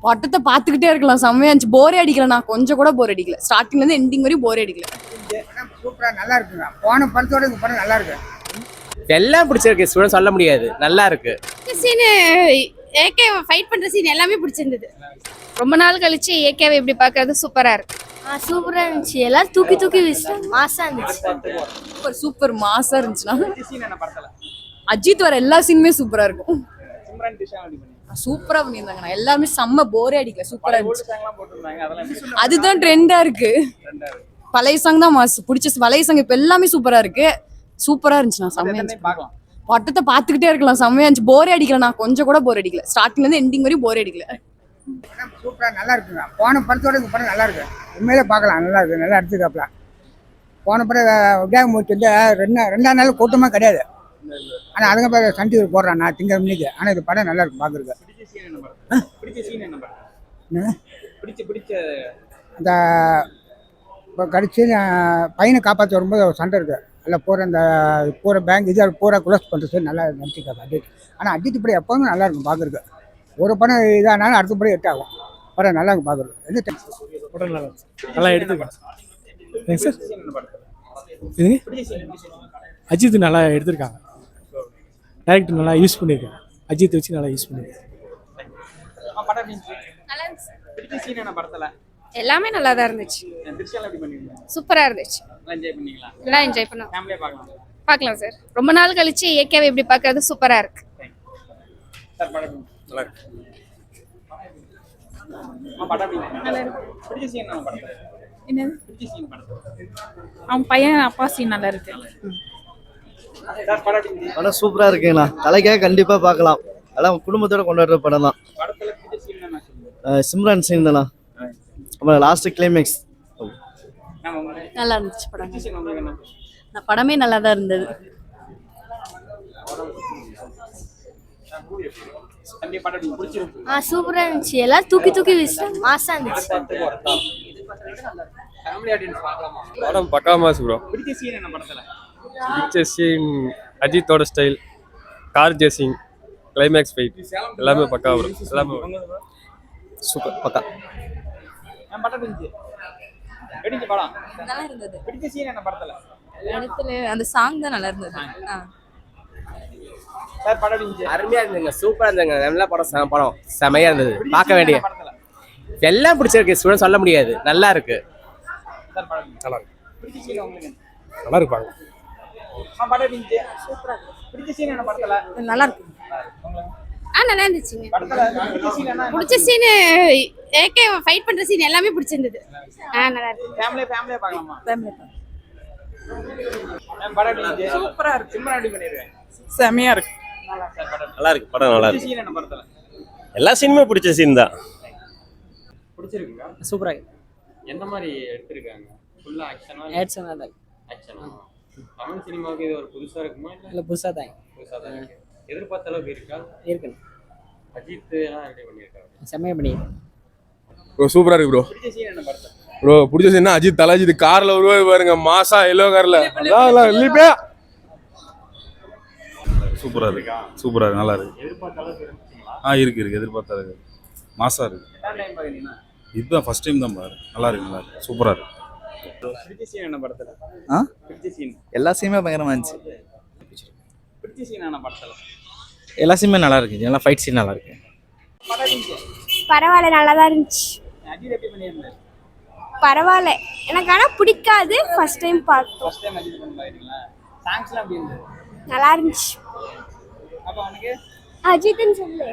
பட்டத்தை பார்த்துக்கிட்டே இருக்கலாம், செம்மையா இருந்துச்சு. போரே அடிக்கல, நான் கொஞ்சம் கூட போர் அடிக்கல. ஸ்டார்டிங்ல இருந்து எண்டிங் வரையும் போரே அடிக்கல. சூப்பரா நல்லா இருக்குங்க. போன படத்தோட இந்த படம் நல்லா இருக்கு. எல்லாம் பிடிச்சிருக்கு, ஸ்டூடெண்ட் சொல்ல முடியாது, நல்லா இருக்கு. சீன் ஏகே ஃபைட் பண்ற சீன் எல்லாமே பிடிச்சிருந்தது. ரொம்ப நாள் கழிச்சு ஏகேவை இப்படி பார்க்கறது சூப்பரா இருக்கு. சூப்பரா இருந்துச்சு. எல்லாம் தூக்கி தூக்கி வீசிட்டாங்க. மாசா இருந்துச்சு. சூப்பர் சூப்பர் மாசா இருந்துச்சுன்னா அஜித் வர எல்லா சீனுமே சூப்பரா இருக்கும். சூப்பரா பண்ணியிருந்தாங்க. எல்லாருமே செம்ம போரே அடிக்கல, சூப்பரா இருந்துச்சு. அதுதான் ட்ரெண்டா இருக்கு. பழைய சாங் தான் மாசு பிடிச்ச பழைய சாங். இப்ப எல்லாமே சூப்பரா இருக்கு, சூப்பரா இருந்துச்சு. நான் செம்மையா இருந்துச்சு. பட்டத்தை பார்த்துக்கிட்டே இருக்கலாம், செம்மையா இருந்துச்சு. போரே அடிக்கல, நான் கொஞ்சம் கூட போர் அடிக்கல. ஸ்டார்டிங்ல இருந்து எண்டிங் வரையும் போரே அடிக்கல. சூப்பரா நல்லா இருக்குங்க. போன படத்தோட இந்த படம் நல்லா இருக்கு. உண்மையிலே பார்க்கலாம், நல்லா இருக்கு. நல்லா எடுத்துக்காப்ல. போன படம் விடாமூர்த்தி வந்து ரெண்டாம் நாள் கூட்டமாக கிடையாது. ஆனால் அதுங்க பேர் சன் டிவி போடுறான் நான் திங்கள் மணிக்கு. ஆனால் இது படம் நல்லா இருக்கு பார்க்குறது. அந்த இப்போ கடிச்சு பையனை காப்பாற்றி வரும்போது ஒரு சண்டை இருக்குது. அதில் பூரா இந்த பூரா பேங்க் இது பூரா க்ளோஸ் பண்ணுறது நல்லா நடிச்சிருக்காங்க அஜித். ஆனால் அஜித் படம் எப்போதும் நல்லா இருக்கும் பார்க்குறது. ஒரு படம் இதானாலும் அடுத்த படம் எட் ஆகும். படம் நல்லா இருக்கும் பார்க்குறது. எந்த படம் நல்லா எடுத்துருக்கேன் சார். இதுங்க அஜித் நல்லா எடுத்திருக்காங்க. டேரக்டர் நல்லா யூஸ் பண்ணியிருக்காங்க. அஜித் வச்சு நல்லா யூஸ் பண்ணியிருக்காங்க. எல்லாமே நல்லா தான் இருந்துச்சு. சூப்பரா இருந்துச்சு. எல்லாம் என்ஜாய் பண்ணோம். பார்க்கலாம் சார். ரொம்ப நாள் கழிச்சு ஏகேவை இப்படி பார்க்கறது சூப்பரா இருக்கு. அவன் பையன் அப்பா சீன் நல்லா இருக்கு. படம் சூப்பரா இருக்குங்கண்ணா. தலைக்காக கண்டிப்பா பார்க்கலாம். எல்லாம் குடும்பத்தோட கொண்டாடுற படம் தான். சிம்ரன் சீன் தானா, அப்புறம் லாஸ்ட் கிளைமேக்ஸ் நல்லா இருந்துச்சு படம். படமே நல்லா தான் இருந்தது. சூப்பரா இருந்துச்சு. எல்லாம் தூக்கி தூக்கி வீசிட்டாங்க. மாசா இருந்துச்சு. படம் பக்கா மாஸ் ப்ரோ. பிடிச்ச சீன் அஜித்தோட style, car chasing, climax fight எல்லாமே பக்கா ப்ரோ. எல்லாமே சூப்பர் பக்கா. நல்லா இருந்தது. அந்த சாங் தான் நல்லா இருந்தது. அருமையா இருந்துங்க, சூப்பரா இருந்துங்க. நல்ல படம், படம் செமையா இருந்தது, பார்க்க வேண்டிய. எல்லாம் பிடிச்சிருக்கு, ஸ்டூடெண்ட் சொல்ல முடியாது, நல்லா இருக்கு. நல்லா இருக்கு. நல்லா இருப்பாங்க. நல்லா இருக்கு. நல்லா இருந்துச்சுங்க. பிடிச்ச சீன் ஏகே ஃபைட் பண்ற சீன் எல்லாமே பிடிச்சிருந்தது. நல்லா இருக்கு. ஃபேமிலியா பார்க்கலாமா? சூப்பரா இருக்கு. செமையா இருக்கு. நல்லா இருக்கு. படம் நல்லா இருக்கு. எல்லா சீனுமே பிடிச்ச சீன் தான். பிடிச்சிருக்குங்க. சூப்பரா எந்த மாதிரி எடுத்திருக்காங்க? ஃபுல்லா ஆக்ஷனா? ஆக்ஷனா தான். ஆக்ஷனா. தமிழ் சினிமாவுக்கு இது ஒரு புதுசா இருக்குமா இல்ல புதுசா தான் இருக்கு? எதிர்பார்த்த அளவுக்கு இருக்கா? இருக்கு. அஜித் எல்லாம் எப்படி பண்ணியிருக்காங்க? செமையா பண்ணிருக்காங்க ப்ரோ. சூப்பரா இருக்கு ப்ரோ. பிடிச்ச சீன் என்ன படத்துல? ப்ரோ பிடிச்ச சீன் அஜித் தல அஜித் கார்ல வருவாரு பாருங்க, மாசா எல்லோ கார்ல. இல்லையா சூப்பரா இருக்கு. சூப்பரா இருக்கு. நல்லா இருக்கு. எதிர்பார்த்த அளவுக்கு இருந்துச்சுங்களா? இருக்கு. எதிர்பார்த்த அளவுக்கு மாசா இருக்கு. டைம் பாத்தீங்கன்னா இதுதான் ஃபர்ஸ்ட் டைம் தான் பாரு. நல்லா இருக்கு. சூப்பரா இருக்கு. பிடிச்ச சீன் என்ன படத்துல? பிடிச்ச சீன் எல்லா சீனுமே பயங்கரமா இருந்துச்சு. பிடிச்ச சீன் என்ன படத்துல? எல்லா சீனுமே நல்லா இருக்கு. எல்லாம் ஃபைட் சீன் நல்லா இருக்கு. பரவாயில்ல, நல்லா தான் இருந்துச்சு. அஜித் எப்படி பண்ணியிருந்தாரு? பரவாயில்ல. எனக்கு ஆனா பிடிக்காது. ஃபர்ஸ்ட் டைம் பார்த்தோம். ஃபர்ஸ்ட் டைம் அஜித் பண்ணி பாத்தீங்களா? சாங்ஸ்லாம் எப்படி இருந்தது? நல்லா இருந்துச்சு. அப்ப அவனுக்கு அஜித்னு சொல்லு.